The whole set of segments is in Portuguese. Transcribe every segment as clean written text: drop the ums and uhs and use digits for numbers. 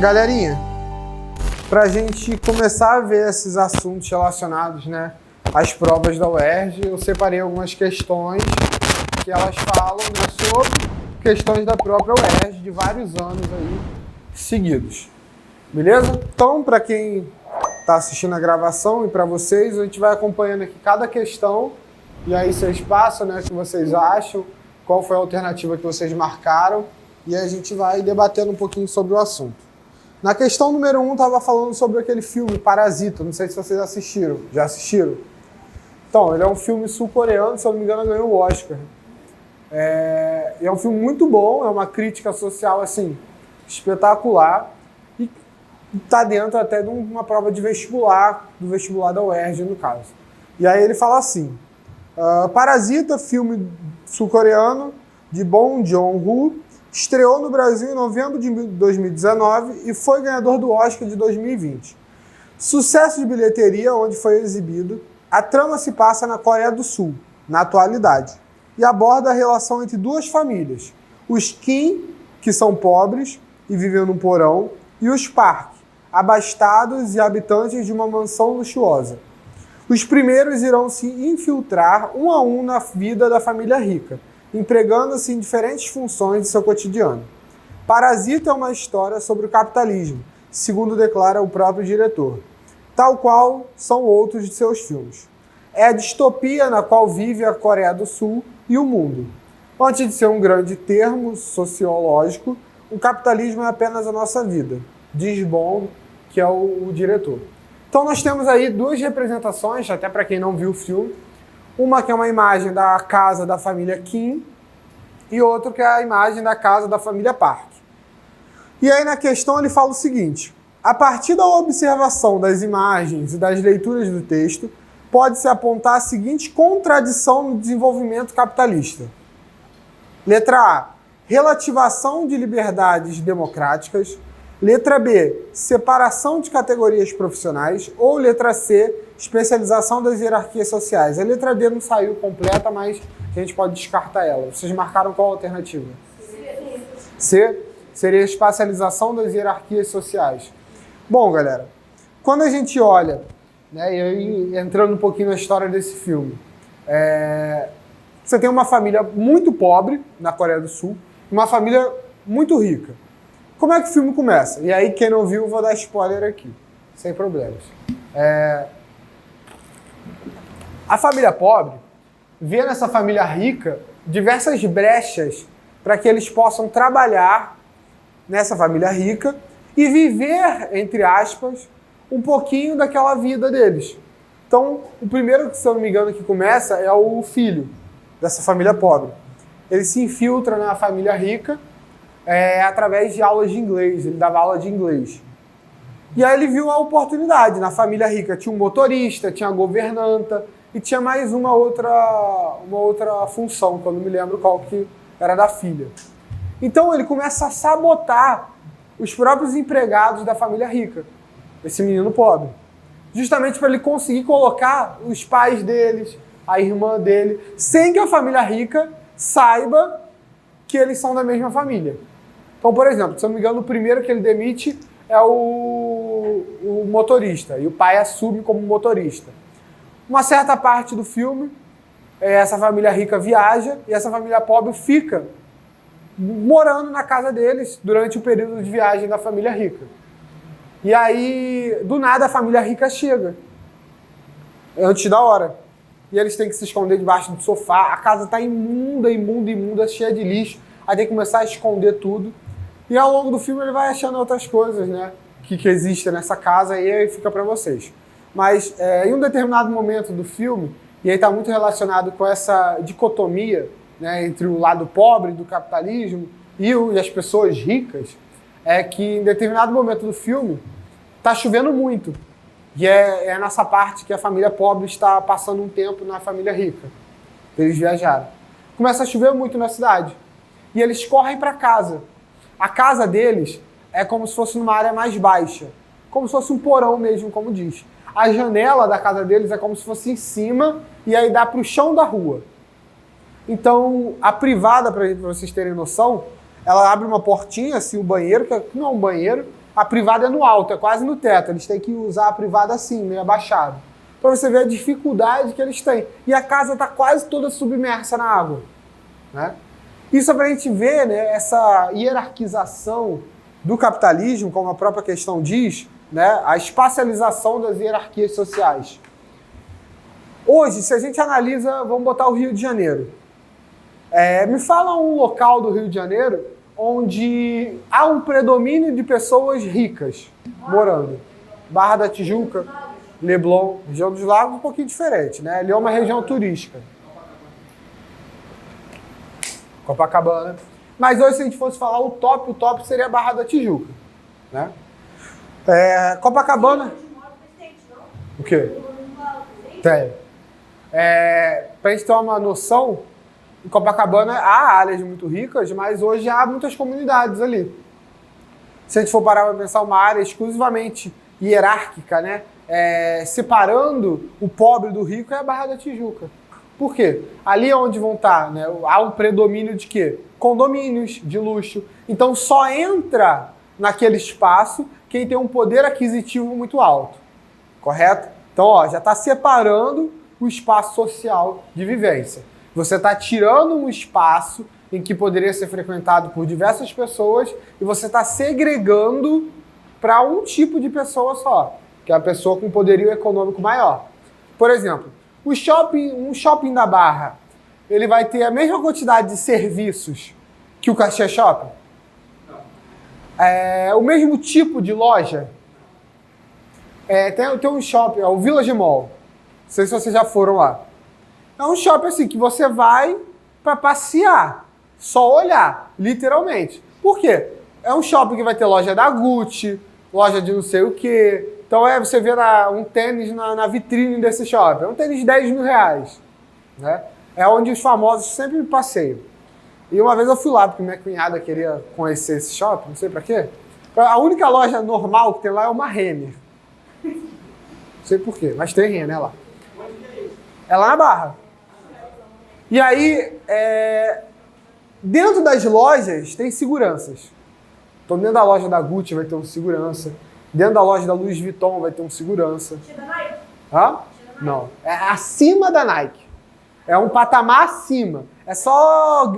Galerinha, para a gente começar a ver esses assuntos relacionados, né, às provas da UERJ, eu separei algumas questões que elas falam, né, sobre questões da própria UERJ de vários anos aí seguidos. Beleza? Então, para quem está assistindo a gravação e para vocês, a gente vai acompanhando aqui cada questão e aí vocês passam, né, o que vocês acham, qual foi a alternativa que vocês marcaram e a gente vai debatendo um pouquinho sobre o assunto. Na questão número 1, estava falando sobre aquele filme Parasita, não sei se vocês assistiram. Já assistiram? Então, ele é um filme sul-coreano, se eu não me engano, ganhou o Oscar. É um filme muito bom, é uma crítica social, assim, espetacular. E está dentro até de uma prova de vestibular, do vestibular da UERJ, no caso. E aí ele fala assim, Parasita, filme sul-coreano, de Bong Joon-ho, estreou no Brasil em novembro de 2019 e foi ganhador do Oscar de 2020. Sucesso de bilheteria onde foi exibido, a trama se passa na Coreia do Sul, na atualidade, e aborda a relação entre duas famílias, os Kim, que são pobres e vivem num porão, e os Park, abastados e habitantes de uma mansão luxuosa. Os primeiros irão se infiltrar um a um na vida da família rica, empregando-se em diferentes funções de seu cotidiano. Parasita é uma história sobre o capitalismo, segundo declara o próprio diretor, tal qual são outros de seus filmes. É a distopia na qual vive a Coreia do Sul e o mundo. Antes de ser um grande termo sociológico, o capitalismo é apenas a nossa vida, diz Bong, que é o diretor. Então nós temos aí duas representações, até para quem não viu o filme. Uma que é uma imagem da casa da família Kim e outra que é a imagem da casa da família Park. E aí na questão ele fala o seguinte, a partir da observação das imagens e das leituras do texto, pode-se apontar a seguinte contradição no desenvolvimento capitalista. Letra A, relativação de liberdades democráticas. Letra B, separação de categorias profissionais. Ou letra C, especialização das hierarquias sociais. A letra D não saiu completa, mas a gente pode descartar ela. Vocês marcaram qual a alternativa? C, seria a espacialização das hierarquias sociais. Bom, galera, quando a gente olha, né, e aí entrando um pouquinho na história desse filme, você tem uma família muito pobre na Coreia do Sul, uma família muito rica. Como é que o filme começa? E aí, quem não viu, vou dar spoiler aqui, sem problemas. A família pobre vê nessa família rica diversas brechas para que eles possam trabalhar nessa família rica e viver, entre aspas, um pouquinho daquela vida deles. Então, o primeiro, se eu não me engano, que começa é o filho dessa família pobre. Ele se infiltra na família rica através de aulas de inglês, ele dava aula de inglês. E aí ele viu a oportunidade, na família rica tinha um motorista, tinha a governanta e tinha mais uma outra função, que eu não me lembro qual que era da filha. Então ele começa a sabotar os próprios empregados da família rica, esse menino pobre. Justamente para ele conseguir colocar os pais deles, a irmã dele, sem que a família rica saiba que eles são da mesma família. Então, por exemplo, se eu não me engano, o primeiro que ele demite é o motorista, e o pai assume como motorista. Uma certa parte do filme, essa família rica viaja e essa família pobre fica morando na casa deles durante o período de viagem da família rica. E aí, do nada, a família rica chega, antes da hora. E eles têm que se esconder debaixo do sofá, a casa está imunda, cheia de lixo, aí tem que começar a esconder tudo. E ao longo do filme ele vai achando outras coisas, né, que existem nessa casa, e aí fica para vocês. Mas em um determinado momento do filme, e aí está muito relacionado com essa dicotomia, né, entre o lado pobre do capitalismo e as pessoas ricas, é que em determinado momento do filme está chovendo muito. E é nessa parte que a família pobre está passando um tempo na família rica. Eles viajaram. Começa a chover muito na cidade. E eles correm para casa. A casa deles é como se fosse numa área mais baixa. Como se fosse um porão mesmo, como diz. A janela da casa deles é como se fosse em cima e aí dá para o chão da rua. Então, a privada, para vocês terem noção, ela abre uma portinha, assim, o banheiro, que não é um banheiro, a privada é no alto, é quase no teto. Eles têm que usar a privada assim, meio abaixado. Para você ver a dificuldade que eles têm. E a casa está quase toda submersa na água. Né? Isso é para a gente ver, né, essa hierarquização do capitalismo, como a própria questão diz, né, a espacialização das hierarquias sociais. Hoje, se a gente analisa, vamos botar o Rio de Janeiro. Me fala um local do Rio de Janeiro onde há um predomínio de pessoas ricas morando. Barra da Tijuca, Leblon, região dos Lagos, um pouquinho diferente, né? Ali é uma região turística. Copacabana. Mas hoje, se a gente fosse falar o top seria a Barra da Tijuca. Né? Copacabana... O quê? Tem. Para a gente ter uma noção, em Copacabana há áreas muito ricas, mas hoje há muitas comunidades ali. Se a gente for parar para pensar uma área exclusivamente hierárquica, né? Separando o pobre do rico, é a Barra da Tijuca. Por quê? Ali é onde vão estar, né? Há um predomínio de quê? Condomínios de luxo. Então só entra naquele espaço quem tem um poder aquisitivo muito alto. Correto? Então, ó, já está separando o espaço social de vivência. Você está tirando um espaço em que poderia ser frequentado por diversas pessoas e você está segregando para um tipo de pessoa só, que é a pessoa com poderio econômico maior. Por exemplo, um shopping da Barra, ele vai ter a mesma quantidade de serviços que o Caxias Shopping? O mesmo tipo de loja? Tem um shopping, o Village Mall. Não sei se vocês já foram lá. É um shopping assim que você vai para passear, só olhar, literalmente. Por quê? É um shopping que vai ter loja da Gucci, loja de não sei o quê. Então você vê um tênis na vitrine desse shopping. É um tênis de 10 mil reais. Né? É onde os famosos sempre passeiam. E uma vez eu fui lá, porque minha cunhada queria conhecer esse shopping, não sei pra quê. A única loja normal que tem lá é uma Renner. Não sei por quê, mas tem Renner lá. É lá na Barra. E aí, dentro das lojas tem seguranças. Então dentro da loja da Gucci vai ter um segurança. Dentro da loja da Louis Vuitton vai ter um segurança. Da Nike? Hã? Não. É acima da Nike. É um patamar acima. É só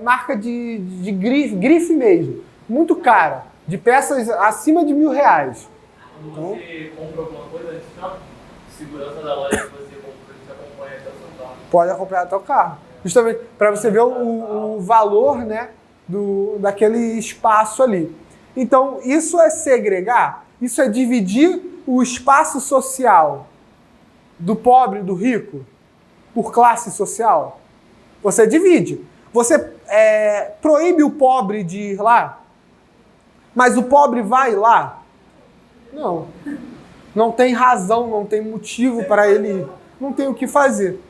marca de grife mesmo. Muito cara. De peças acima de R$1.000. Então, você compra alguma coisa antes de shopping? Segurança da loja que você compra, você acompanha até o seu carro. Pode acompanhar até o carro. Justamente para você ver o valor, né, daquele espaço ali. Então, isso é segregar, isso é dividir o espaço social do pobre e do rico por classe social. Você divide. Você proíbe o pobre de ir lá, mas o pobre vai lá? Não. Não tem razão, não tem motivo para ele ir. Não tem o que fazer.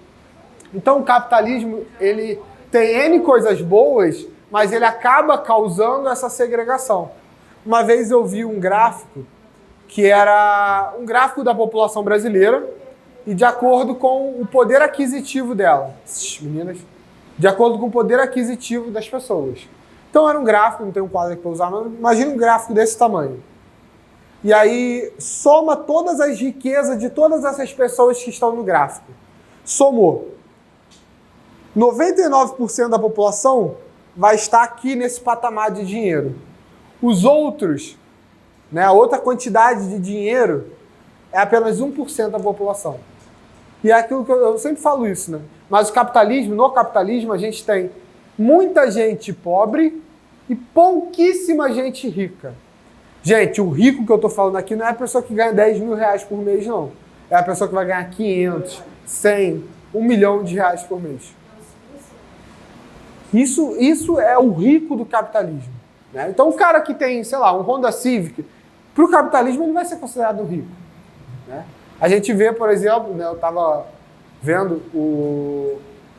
Então, o capitalismo, ele tem N coisas boas, mas ele acaba causando essa segregação. Uma vez eu vi um gráfico que era um gráfico da população brasileira e de acordo com o poder aquisitivo dela. Meninas, de acordo com o poder aquisitivo das pessoas. Então era um gráfico, não tem um quadro aqui para usar, mas imagina um gráfico desse tamanho. E aí soma todas as riquezas de todas essas pessoas que estão no gráfico. Somou. 99% da população vai estar aqui nesse patamar de dinheiro. Os outros, né, a outra quantidade de dinheiro é apenas 1% da população. E é aquilo que eu sempre falo isso, né? Mas no capitalismo a gente tem muita gente pobre e pouquíssima gente rica. Gente, o rico que eu estou falando aqui não é a pessoa que ganha 10 mil reais por mês, não. É a pessoa que vai ganhar 500, 100, 1 milhão de reais por mês. Isso é o rico do capitalismo. Né? Então, o cara que tem, sei lá, um Honda Civic, para o capitalismo ele vai ser considerado rico. Né? A gente vê, por exemplo, né, eu estava vendo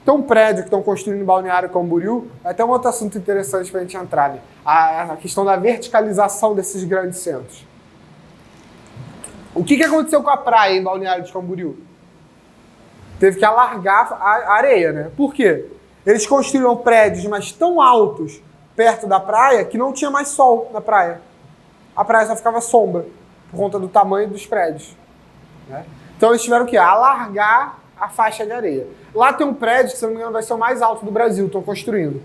tem um prédio que estão construindo em Balneário Camboriú, até um outro assunto interessante para a gente entrar, né? A questão da verticalização desses grandes centros. O que aconteceu com a praia em Balneário de Camboriú? Teve que alargar a areia, né? Por quê? Eles construíram prédios, mas tão altos perto da praia que não tinha mais sol na praia. a praia só ficava sombra, por conta do tamanho dos prédios. Né? Então eles tiveram que alargar a faixa de areia. Lá tem um prédio que, se não me engano, vai ser o mais alto do Brasil, estão construindo.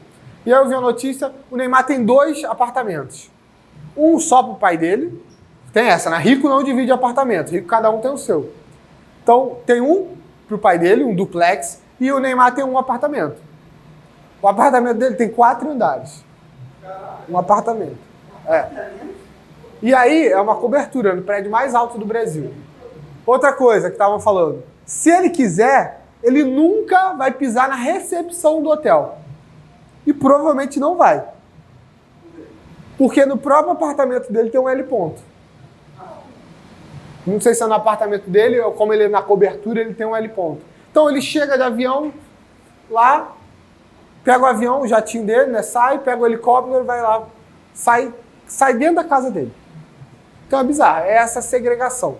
E aí eu vi a notícia, o Neymar tem 2 apartamentos. Um só pro pai dele, tem essa, né? Rico não divide apartamento, rico cada um tem o seu. Então tem um pro pai dele, um duplex, e o Neymar tem um apartamento. O apartamento dele tem 4 andares. Um apartamento. E aí é uma cobertura no prédio mais alto do Brasil. Outra coisa que estavam falando, se ele quiser, ele nunca vai pisar na recepção do hotel. E provavelmente não vai. Porque no próprio apartamento dele tem um L ponto. Não sei se é no apartamento dele ou como ele é na cobertura, ele tem um L ponto. Então ele chega de avião lá, pega o avião, o jatinho dele, né? Sai, pega o helicóptero, vai lá, sai dentro da casa dele. Então é bizarro, é essa segregação.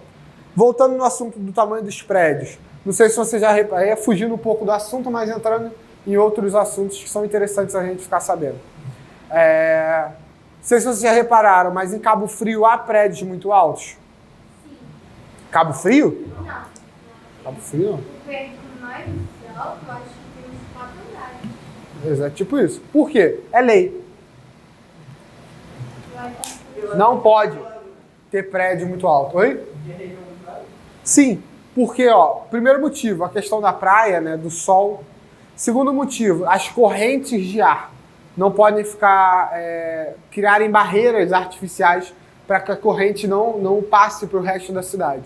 Voltando no assunto do tamanho dos prédios, não sei se você já reparou, fugindo um pouco do assunto, mas entrando em outros assuntos que são interessantes a gente ficar sabendo. Não sei se vocês já repararam, mas em Cabo Frio há prédios muito altos? Sim. Cabo Frio? Não. Cabo Frio não. O prédio mais alto, eu acho que tem uns 4 andares. É tipo isso. Por quê? É lei. Não pode ter prédio muito alto. Oi? Sim, porque, primeiro motivo, a questão da praia, né, do sol. Segundo motivo, as correntes de ar não podem criarem barreiras artificiais para que a corrente não passe para o resto da cidade.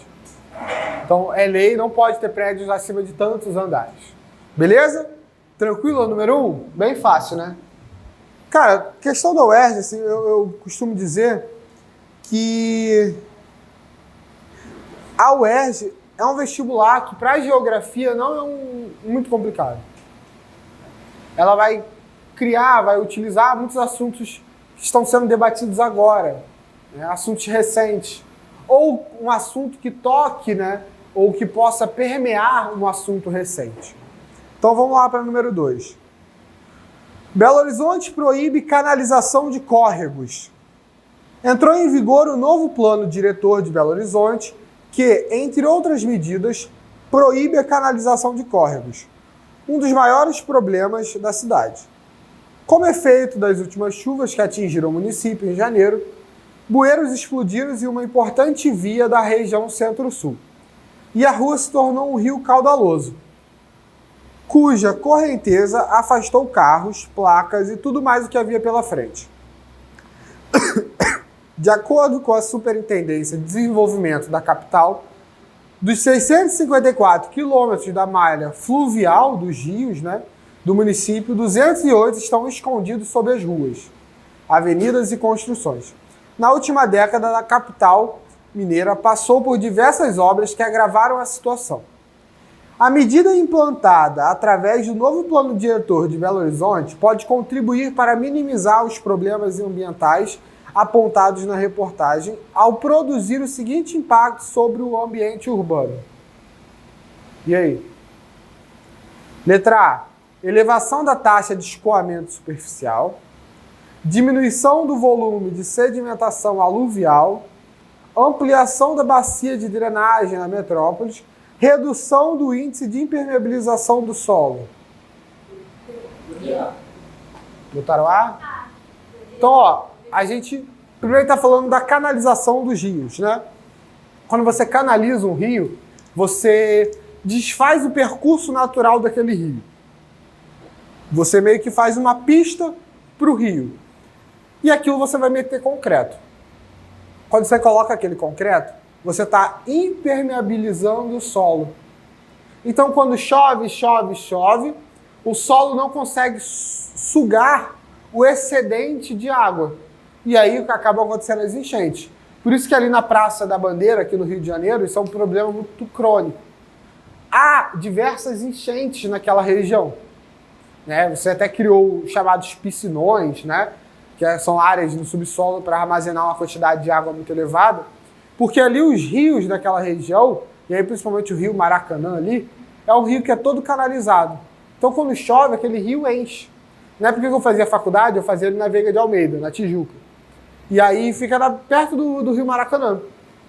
Então, é lei, não pode ter prédios acima de tantos andares. Beleza? Tranquilo? Número 1? Bem fácil, né? Cara, questão da UERJ, assim, eu costumo dizer que a UERJ é um vestibular que, para a geografia, não é muito complicado. Ela vai vai utilizar muitos assuntos que estão sendo debatidos agora, né? Assuntos recentes. Ou um assunto que toque, né? Ou que possa permear um assunto recente. Então vamos lá para o número 2. Belo Horizonte proíbe canalização de córregos. Entrou em vigor o novo plano diretor de Belo Horizonte, que, entre outras medidas, proíbe a canalização de córregos, um dos maiores problemas da cidade. Como efeito das últimas chuvas que atingiram o município em janeiro, bueiros explodiram em uma importante via da região centro-sul, e a rua se tornou um rio caudaloso, cuja correnteza afastou carros, placas e tudo mais o que havia pela frente. De acordo com a Superintendência de Desenvolvimento da capital, dos 654 quilômetros da malha fluvial dos rios, né, do município, 208 estão escondidos sob as ruas, avenidas e construções. Na última década, a capital mineira passou por diversas obras que agravaram a situação. A medida implantada através do novo plano diretor de Belo Horizonte pode contribuir para minimizar os problemas ambientais apontados na reportagem ao produzir o seguinte impacto sobre o ambiente urbano. E aí? Letra A. Elevação da taxa de escoamento superficial, diminuição do volume de sedimentação aluvial, ampliação da bacia de drenagem na metrópole, redução do índice de impermeabilização do solo. Botaram A? Então, a gente primeiro está falando da canalização dos rios, né? Quando você canaliza um rio, você desfaz o percurso natural daquele rio. Você meio que faz uma pista para o rio. E aquilo você vai meter concreto. Quando você coloca aquele concreto, você está impermeabilizando o solo. Então, quando chove, o solo não consegue sugar o excedente de água. E aí acabam acontecendo as enchentes. Por isso que ali na Praça da Bandeira, aqui no Rio de Janeiro, isso é um problema muito crônico. Há diversas enchentes naquela região. Né? Você até criou os chamados piscinões, né? Que são áreas no subsolo para armazenar uma quantidade de água muito elevada. Porque ali os rios daquela região, e aí principalmente o rio Maracanã ali, é um rio que é todo canalizado. Então quando chove, aquele rio enche. Na época que eu fazia faculdade, eu fazia ele na Veiga de Almeida, na Tijuca. E aí fica perto do Rio Maracanã.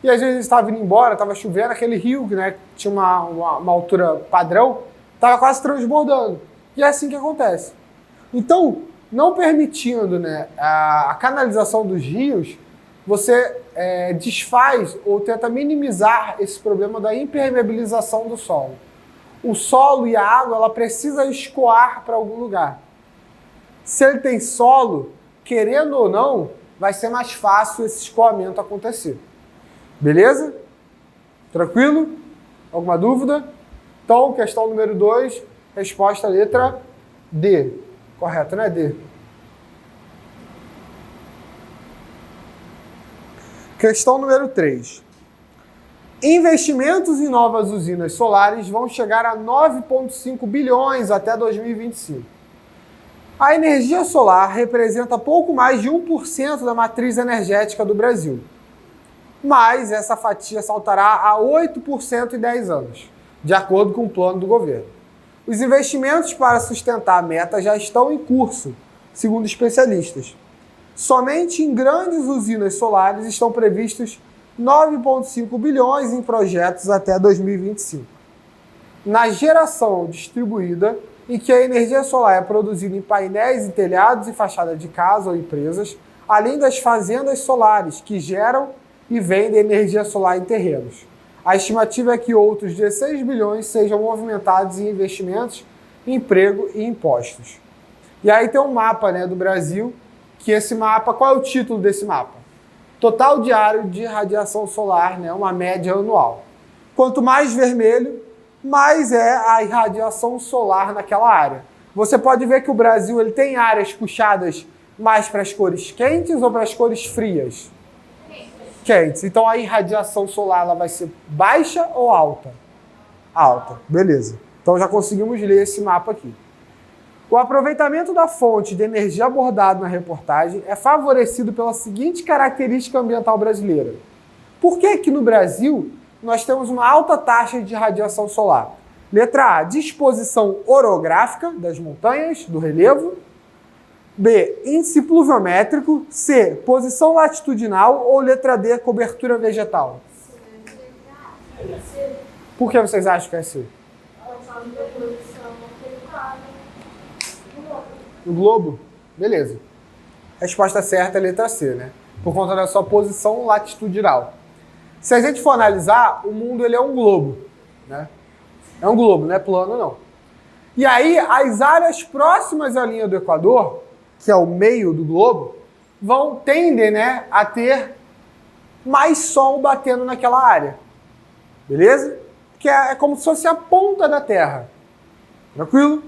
E às vezes estava indo embora, estava chovendo, aquele rio, né, tinha uma altura padrão, estava quase transbordando. E é assim que acontece. Então, não permitindo, né, a canalização dos rios, você desfaz ou tenta minimizar esse problema da impermeabilização do solo. O solo e a água, ela precisa escoar para algum lugar. Se ele tem solo, querendo ou não, vai ser mais fácil esse escoamento acontecer. Beleza? Tranquilo? Alguma dúvida? Então, questão número 2, resposta letra D. Correto, né? D. Questão número 3. Investimentos em novas usinas solares vão chegar a 9,5 bilhões até 2025. A energia solar representa pouco mais de 1% da matriz energética do Brasil. Mas essa fatia saltará a 8% em 10 anos, de acordo com o plano do governo. Os investimentos para sustentar a meta já estão em curso, segundo especialistas. Somente em grandes usinas solares estão previstos 9,5 bilhões em projetos até 2025. Na geração distribuída, em que a energia solar é produzida em painéis em telhados e fachada de casa ou empresas, além das fazendas solares que geram e vendem energia solar em terrenos. A estimativa é que outros 16 bilhões sejam movimentados em investimentos, emprego e impostos. E aí tem um mapa, né, do Brasil, que esse mapa, qual é o título desse mapa? Total diário de radiação solar, né, uma média anual. Quanto mais vermelho, mais é a irradiação solar naquela área. Você pode ver que o Brasil ele tem áreas puxadas mais para as cores quentes ou para as cores frias? Quentes. Então a irradiação solar ela vai ser baixa ou alta? Alta. Beleza. Então já conseguimos ler esse mapa aqui. O aproveitamento da fonte de energia abordado na reportagem é favorecido pela seguinte característica ambiental brasileira. Por que que no Brasil nós temos uma alta taxa de radiação solar? Letra A, disposição orográfica das montanhas, do relevo. B, índice pluviométrico. C, posição latitudinal. Ou letra D, cobertura vegetal? Por que vocês acham que é C? No globo? Beleza. A resposta certa é a letra C, né? Por conta da sua posição latitudinal. Se a gente for analisar, o mundo ele é um globo, né? É um globo, não é plano, não. E aí, as áreas próximas à linha do Equador, que é o meio do globo, tendem, né, a ter mais sol batendo naquela área. Beleza? Que é como se fosse a ponta da Terra. Tranquilo?